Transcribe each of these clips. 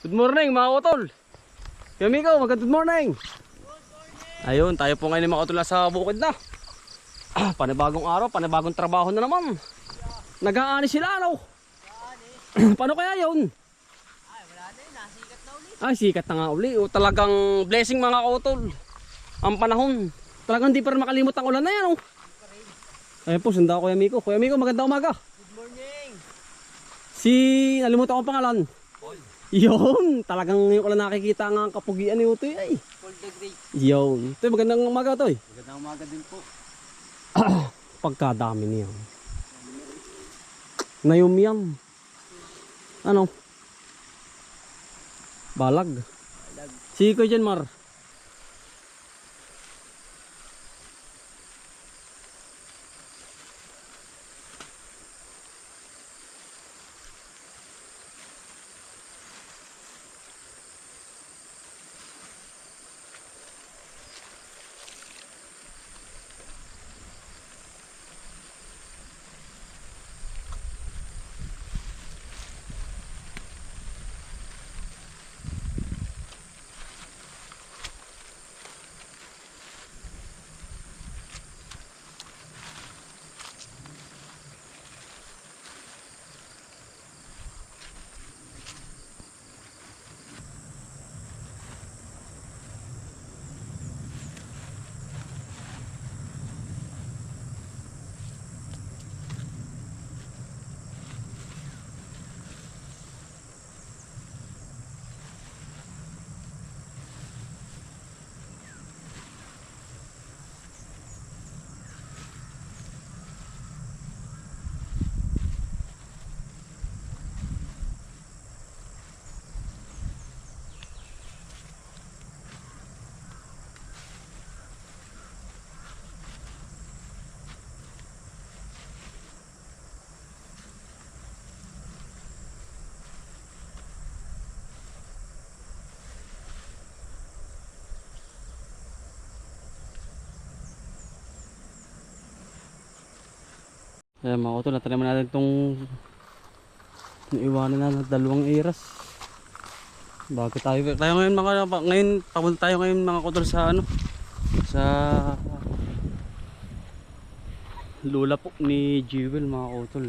Good morning mga utol. Kami ko, good morning. Ayun, tayo po ngayon mga utol sa bukid na. Panibagong araw, panibagong trabaho na naman. Nag-aani sila ano? Paano kaya yun? Ay, wala na yun, nasikat na ulit. Ay, sikat na nga uli. O, talagang blessing mga kautol. Ang panahon. Talagang di pa rin makalimot ang ulan na yan. Oh. Ayun po, sunda ko Kuya Miko. Kuya Miko, magandang umaga. Good morning. Nalimutan ko ang pangalan. Paul. Yun, talagang yung ulan nakikita nga ang kapugian ni Utoy ay. Paul the Great. Yun. Utoy, magandang umaga Utoy. Magandang umaga din po. Pagkadami niya. Ngayom yan. Ano? Balag. Si Kuya Janmar. Ayan mga utol, natanaman natin itong naiwanan na dalawang iras. Bakit tayo ngayon papunta tayo ngayon mga utol sa ano, sa lula po ni Jewel mga utol.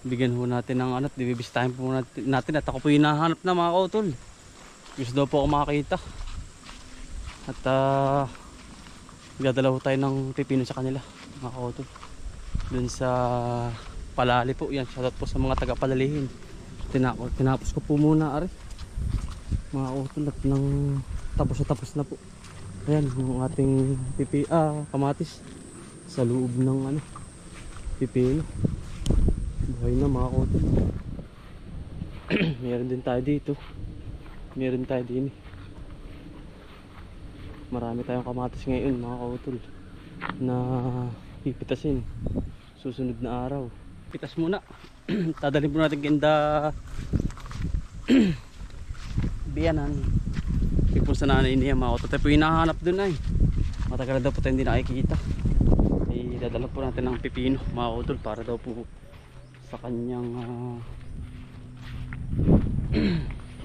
Bigyan ho natin ng ano, bibisitahin po natin at ako po hinahanap na mga utol. Gusto daw po ako makakita. At dadala ho tayo ng pipino sa kanila mga utol. Dun sa Palali po yan, shoutout po sa mga taga Palalihin. Tinapos ko po muna ari mga utol at nang tapos na po. Ayan yung ating kamatis sa loob ng ano, pipino. Buhay na mga utol. Meron din tayo dito, meron tayo din. Marami tayong kamatis ngayon mga utol na pipitasin susunod na araw. Pitas muna. Tadalhin po natin kinda biyanan. Ipon sa nanay niya mga utol. Tayo po hinahanap dun ay. Matagal daw po tayo hindi nakikita. Ay dadala po natin ng pipino mga utol para daw po sa kanyang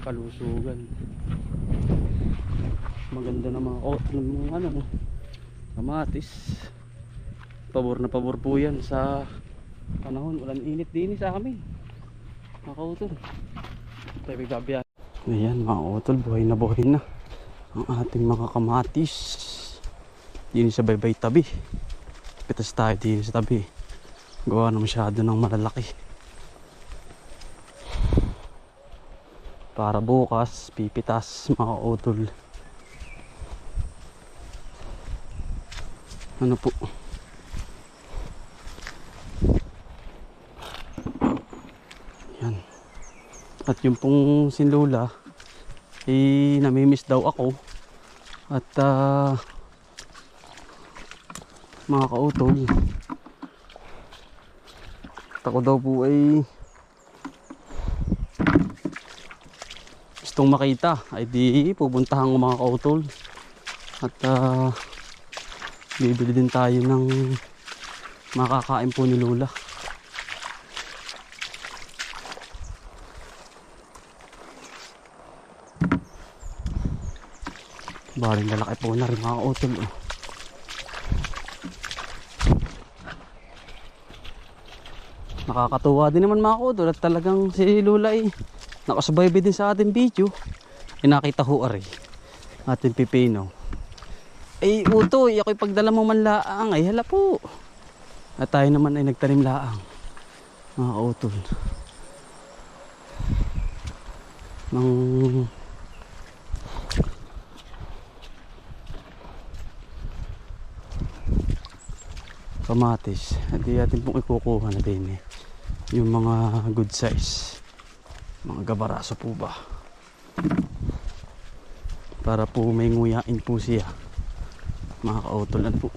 kalusugan. Maganda na mga ano, kamatis. Pabor na pabor po yan sa panahon. Ulan init din sa amin mga utol. Tayo bigabya. Ayan mga utol, buhay na ang ating mga kamatis din sa baybay tabi. Pitas tayo din sa tabi, gawa na masyado ng malalaki. Para bukas pipitas mga utol. Ano po, yan. At yung pong sinlula namimiss daw ako. At mga kautol, ako daw po ay gustong makita, ay di pupuntahan ko mga kautol. At bibili din tayo ng makakain po ni Lola. Baling lalaki po na rin mga utol. Oh. Nakakatuwa din naman mga utol at talagang si Lula ay nakasubaybe din sa ating video. Nakita ho ari ating pipino. Ay utoy, ako'y pagdala mo man laang. Ay hala po. At tayo naman ay nagtanim laang mga utol ng kamatis. At di natin pong ikukuha na din eh yung mga good size, mga gabaraso po ba, para po may nguyain po siya mga kautolan po.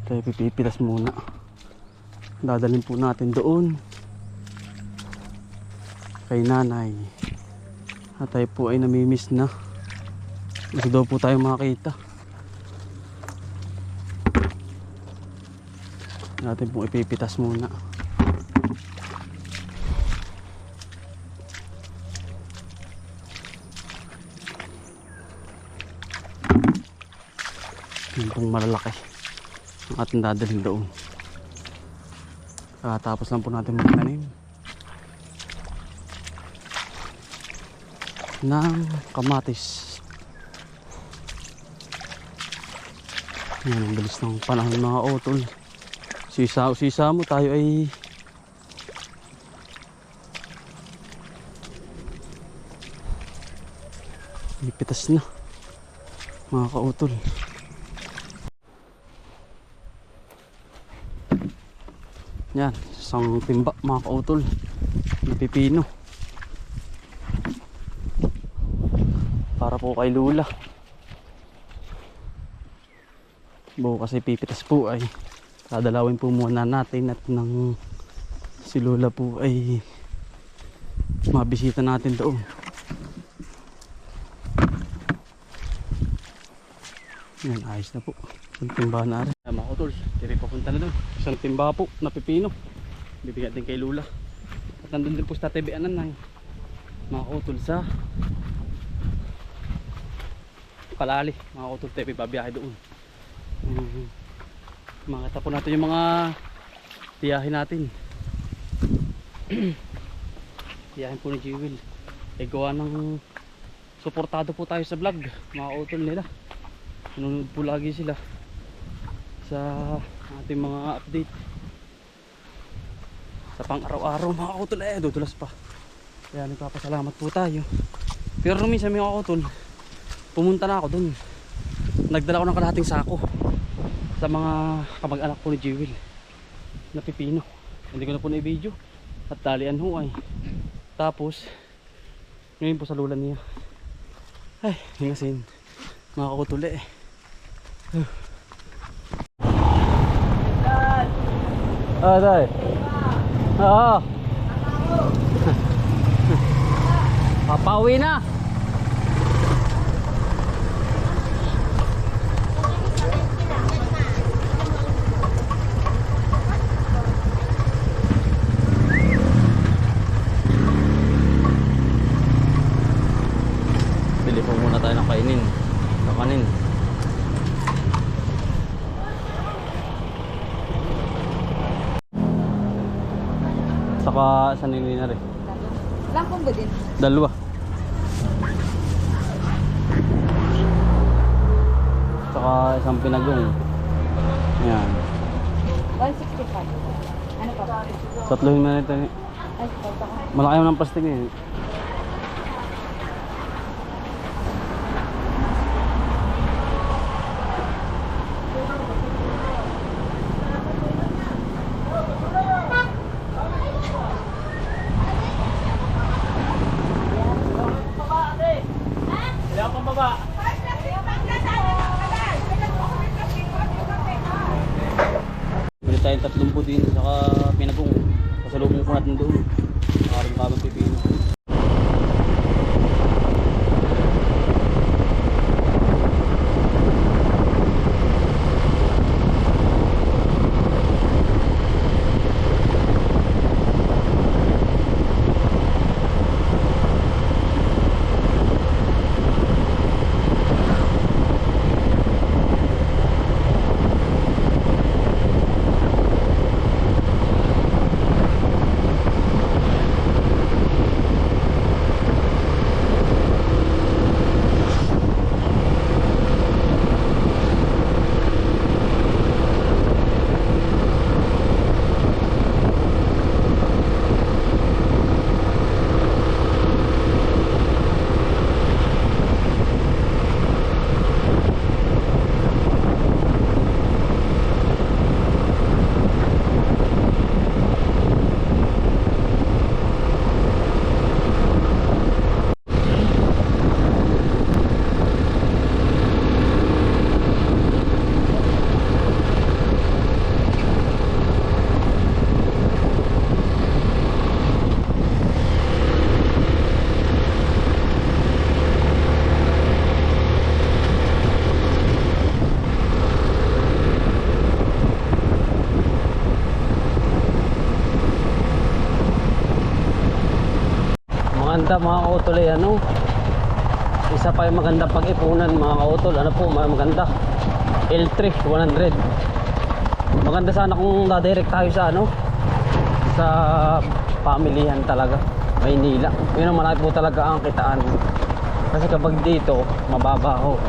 Tayo pipipilas muna, dadalhin po natin doon kay nanay. At tayo po ay namimiss na, gusto daw po tayo makakita. Natin po ipipitas muna. Yung pong malalaki ang ating dadalhin doon. Tapos lang po natin magtanim ng kamatis. Yan ang bilis ng panahon mga utol. Sisa mo tayo ay ipitas na mga kautol. Yan, isang timba mga kautol na pipino para po kay Lula. Bukas ay pipitas po ay dadalawin po muna natin at nang si Lula po ay mabisita natin doon. Yan, ayos na po. Yung timba na rin. Mga utol, tiri papunta na doon. Isang timba po na pipino. Bibigyan din kay Lula. At nandun din po sa tatibianan ng mga utol sa Palali. Mga utol, tayo pabiyahe doon. Makita po natin yung mga tiyahin natin. Tiyahin po ni Jewel. E gawa ng suportado po tayo sa vlog. Mga utol nila. Nanonood po lagi sila sa ating mga update sa pang araw-araw mga kautol. Dudulas pa, kaya nagpapasalamat po tayo. Pero minsan mga kautol, pumunta na ako dun, nagdala ko ng kalahating sako sa mga kamag-anak po ni Jewel na pipino. Hindi ko na po na i-video at talian ho ay. Tapos ngayon po sa Lula niya ay hingasin mga kautol Day. Oo. Papauwi na. Bili po muna tayo ng kainin. Kakanin. Saka sa nili na rin. Langkong ba din? Dalawa. Saka isang pinagong. Yan. 165. Ano pa? Tatlohin na ito. Ay, ito. Malaki mo ng plastic eh. Bili tayong 30 din saka pinagong. Pasalubong po natin doon. Maraming kabang pipino. maganda mga kautol ay ano. Isa pa yung maganda pag-ipunan mga kautol. Ano po, maganda. L3 100. Maganda sana kung dadirect tayo sa ano, sa pamilihan talaga, Maynila. Yun ang malaki po talaga ang kitaan. Kasi kapag dito, mababaho.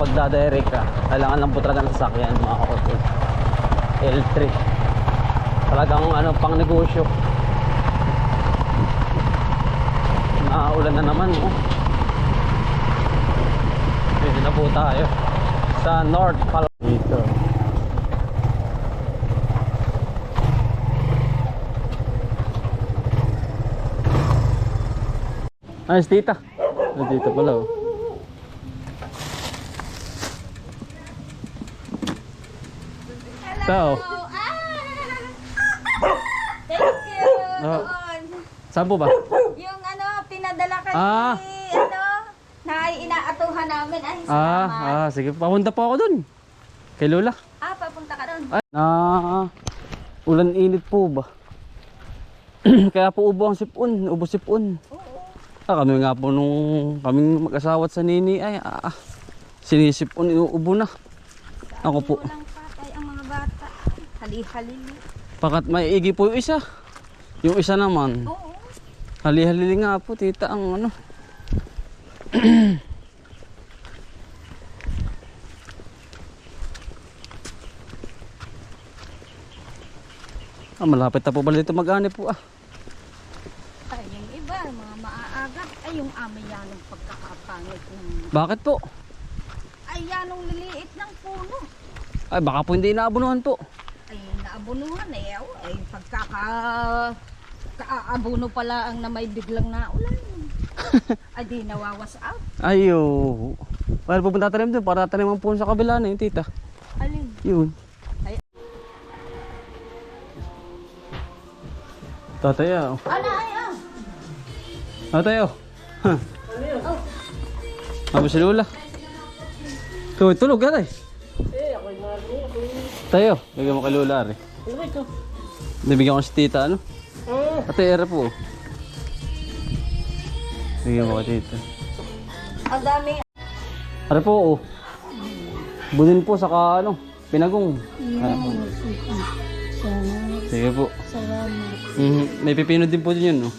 Pag dadirect ka, kailangan lang po talaga ng sasakyan mga kautol. L3. Talagang ano, pang negosyo. Naulan na naman, oh. Pwede na po tayo sa North Palawan dito. Ay, si tita. Dito pala, oh. Tao. Thank you. Oh. Saan po ba? Yung ano, pinadala ka Ah. ni, ano, na inaatuhan namin. Ay, salamat. Sige. Papunta po ako dun. Kay Lola. Papunta ka doon. Ay, ulan init po ba? Kaya po ubo ang sipon. Ubo sipon. Kami nga po nung kaming mag-asawat sa nini ay sinisipon, inuubo na. Ako po. Walang patay ang mga bata. Hali-halili. Pakat maiigi po yung isa. Yung isa naman. Oo. Hali-halili nga po tita ang ano. Malapit na po pala dito mag-ani po Ay, yung iba, mga maaagap. Ay, yung amay yan ng pagkakapangit ng... Bakit po? Ay, yan ang liliit ng puno. Ay baka po hindi naabunuhan po. Ay, naabunuhan eh. Ay, kaabuno pala ang na may biglang naulan. Ay, di nawawas out. Ayo. Para pupunta tanim doon para tanim ang puno sa kabila na yung tita. Alin? Yun. Ay. Tataya. Ano ay Tataya. Ha. Abo si Lola. Tulog ka tayo. Tayo, bigyan mo kay Lola rin. Nabigyan ko si tita ano? Ate, era po. Bigyan mo kay tita. ang dami. Ara po, oh. Budin po saka ano, pinagong. Sige po. Salamat. May pipino din po din yun, no?